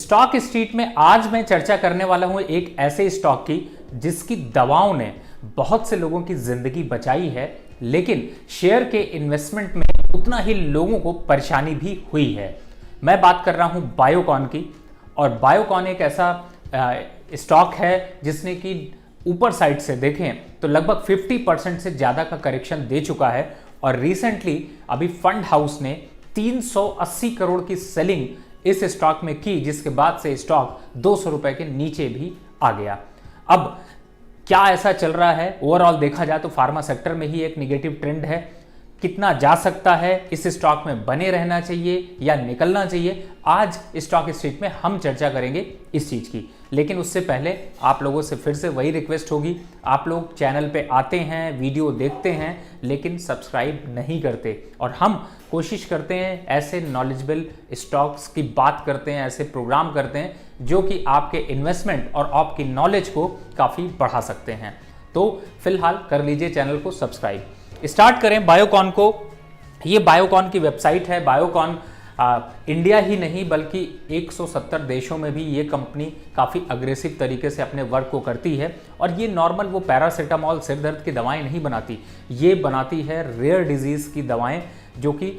Stock street में आज मैं चर्चा करने वाला हूं एक ऐसे स्टॉक की जिसकी दवाओं ने बहुत से लोगों की जिंदगी बचाई है, लेकिन शेयर के इन्वेस्टमेंट में उतना ही लोगों को परेशानी भी हुई है। मैं बात कर रहा हूं बायोकॉन की। और बायोकॉन एक ऐसा स्टॉक है जिसने कि ऊपर साइड से देखें तो लगभग 50% से ज्यादा का करेक्शन दे चुका है। और रिसेंटली अभी फंड हाउस ने 380 करोड़ की सेलिंग इस स्टॉक में की, जिसके बाद से स्टॉक 200 रुपए के नीचे भी आ गया। अब क्या ऐसा चल रहा है? ओवरऑल देखा जाए तो फार्मा सेक्टर में ही एक निगेटिव ट्रेंड है। कितना जा सकता है? इस स्टॉक में बने रहना चाहिए या निकलना चाहिए? आज स्टॉक स्ट्रीट में हम चर्चा करेंगे इस चीज की। लेकिन उससे पहले आप लोगों से फिर से वही रिक्वेस्ट होगी, आप लोग चैनल पे आते हैं, वीडियो देखते हैं, लेकिन सब्सक्राइब नहीं करते। और हम कोशिश करते हैं ऐसे नॉलेजेबल स्टॉक्स की बात करते हैं, ऐसे प्रोग्राम करते हैं जो कि आपके इन्वेस्टमेंट और आपकी नॉलेज को काफ़ी बढ़ा सकते हैं। तो फिलहाल कर लीजिए चैनल को सब्सक्राइब। स्टार्ट करें बायोकॉन को। ये बायोकॉन की वेबसाइट है। बायोकॉन इंडिया ही नहीं बल्कि 170 देशों में भी ये कंपनी काफ़ी अग्रेसिव तरीके से अपने वर्क को करती है। और ये नॉर्मल वो पैरासीटामॉल सिर दर्द की दवाएं नहीं बनाती, ये बनाती है रेयर डिजीज़ की दवाएं जो कि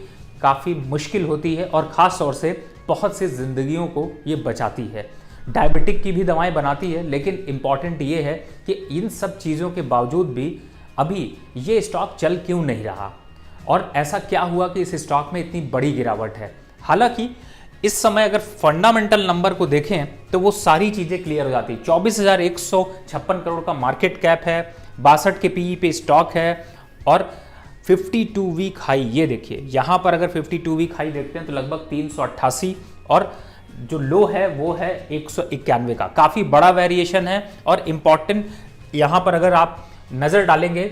काफ़ी मुश्किल होती है और ख़ास तौर से बहुत सी जिंदगियों को ये बचाती है। डायबिटिक की भी दवाएं बनाती है, लेकिन इम्पॉर्टेंट ये है कि इन सब चीज़ों के बावजूद भी अभी ये स्टॉक चल क्यों नहीं रहा और ऐसा क्या हुआ कि इस स्टॉक में इतनी बड़ी गिरावट है। हालांकि इस समय अगर फंडामेंटल नंबर को देखें तो वो सारी चीजें क्लियर हो जाती। 24,156 करोड़ का मार्केट कैप है, 62 के पीई पे स्टॉक है और 52 वीक हाई, ये देखिए यहां पर अगर 52 वीक हाई देखते हैं तो लगभग 388 और जो लो है वो है 191 का। काफी बड़ा वेरिएशन है। और इंपॉर्टेंट यहां पर अगर आप नजर डालेंगे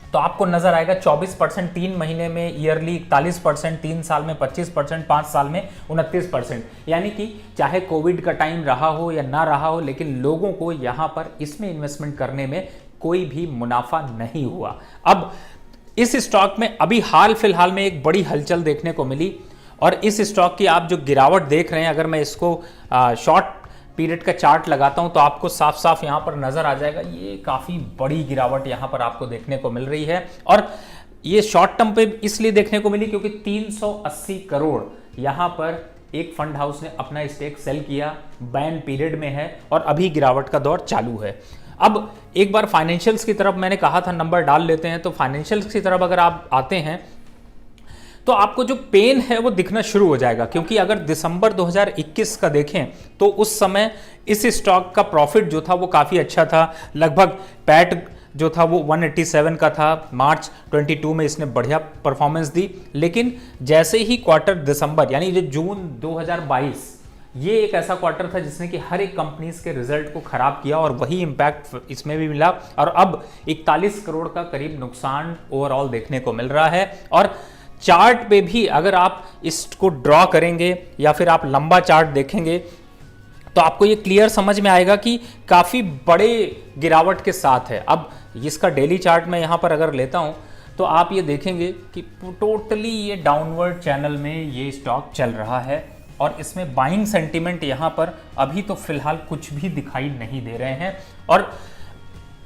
तो आपको नजर आएगा 24% 3 महीने में ईयरली, 41% 3 साल में, 25% 5 साल में, 29%। यानी कि चाहे कोविड का टाइम रहा हो या ना रहा हो, लेकिन लोगों को यहां पर इसमें इन्वेस्टमेंट करने में कोई भी मुनाफा नहीं हुआ। अब इस स्टॉक में अभी हाल फिलहाल में एक बड़ी हलचल देखने को मिली और इस स्टॉक की आप जो गिरावट देख रहे हैं, अगर मैं इसको शॉर्ट पीरियड का चार्ट लगाता हूं तो आपको साफ साफ यहां पर नजर आ जाएगा। ये काफी बड़ी गिरावट यहां पर आपको देखने को मिल रही है। और ये शॉर्ट टर्म पे इसलिए देखने को मिली क्योंकि 380 करोड़ यहां पर एक फंड हाउस ने अपना स्टेक सेल किया, बैन पीरियड में है और अभी गिरावट का दौर चालू है। अब एक बार फाइनेंशियल्स की तरफ, मैंने कहा था नंबर डाल लेते हैं, तो फाइनेंशियल्स की तरफ अगर आप आते हैं तो आपको जो पेन है वो दिखना शुरू हो जाएगा। क्योंकि अगर दिसंबर 2021 का देखें तो उस समय इस स्टॉक का प्रॉफिट जो था वो काफ़ी अच्छा था, लगभग पैट जो था वो 187 का था। मार्च 22 में इसने बढ़िया परफॉर्मेंस दी, लेकिन जैसे ही क्वार्टर दिसंबर यानी जो जून 2022, ये एक ऐसा क्वार्टर था जिसने कि हर एक कंपनीज के रिजल्ट को खराब किया और वही इंपैक्ट इसमें भी मिला। और अब 41 करोड़ का करीब नुकसान ओवरऑल देखने को मिल रहा है। और चार्ट पे भी अगर आप इसको ड्रॉ करेंगे या फिर आप लंबा चार्ट देखेंगे तो आपको ये क्लियर समझ में आएगा कि काफ़ी बड़े गिरावट के साथ है। अब इसका डेली चार्ट में यहाँ पर अगर लेता हूँ तो आप ये देखेंगे कि टोटली ये डाउनवर्ड चैनल में ये स्टॉक चल रहा है और इसमें बाइंग सेंटीमेंट यहाँ पर अभी तो फिलहाल कुछ भी दिखाई नहीं दे रहे हैं और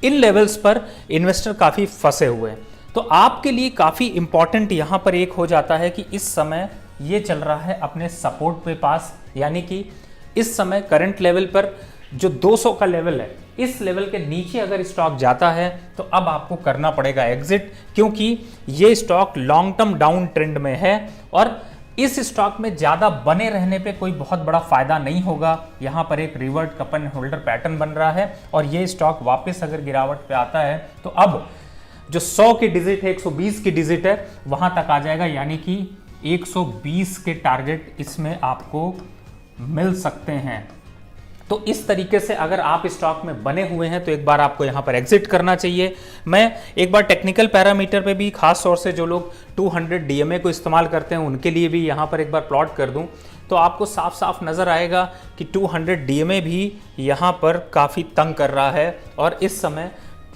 इन लेवल्स पर इन्वेस्टर काफ़ी फंसे हुए हैं। तो आपके लिए काफ़ी इंपॉर्टेंट यहाँ पर एक हो जाता है कि इस समय ये चल रहा है अपने सपोर्ट पे पास, यानी कि इस समय करंट लेवल पर जो 200 का लेवल है, इस लेवल के नीचे अगर स्टॉक जाता है तो अब आपको करना पड़ेगा एग्जिट, क्योंकि ये stock long term down trend में है और इस स्टॉक में ज़्यादा बने रहने पे कोई बहुत बड़ा फायदा नहीं होगा। यहाँ पर एक revert cup and holder pattern बन रहा है और ये स्टॉक वापस अगर गिरावट पे आता है तो अब जो 100 की डिजिट है, 120 की डिजिट है, वहां तक आ जाएगा। यानी कि 120 के टारगेट इसमें आपको मिल सकते हैं। तो इस तरीके से अगर आप स्टॉक में बने हुए हैं तो एक बार आपको यहां पर एग्जिट करना चाहिए। मैं एक बार टेक्निकल पैरामीटर पे भी, खास तौर से जो लोग 200 डीएमए को इस्तेमाल करते हैं उनके लिए भी यहां पर एक बार प्लॉट कर दूं तो आपको साफ साफ नजर आएगा कि 200 डीएमए भी यहां पर काफ़ी तंग कर रहा है और इस समय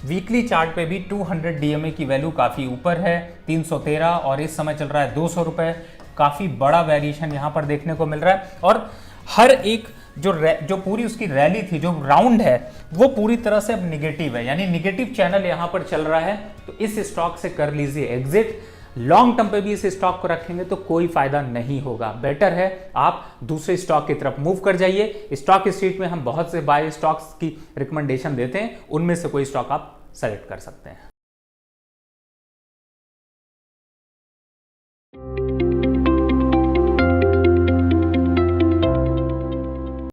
वीकली चार्ट पे भी 200 डीएमए की वैल्यू काफ़ी ऊपर है, 313, और इस समय चल रहा है 200 रुपये। काफ़ी बड़ा वेरिएशन यहाँ पर देखने को मिल रहा है और हर एक जो पूरी उसकी रैली थी, जो राउंड है, वो पूरी तरह से अब निगेटिव है, यानी निगेटिव चैनल यहां पर चल रहा है। तो इस स्टॉक से कर लीजिए एग्जिट। लॉन्ग टर्म पे भी इस स्टॉक को रखेंगे तो कोई फायदा नहीं होगा। बेटर है आप दूसरे स्टॉक की तरफ मूव कर जाइए। स्टॉक स्ट्रीट में हम बहुत से बाय स्टॉक्स की रिकमेंडेशन देते हैं, उनमें से कोई स्टॉक आप सेलेक्ट कर सकते हैं।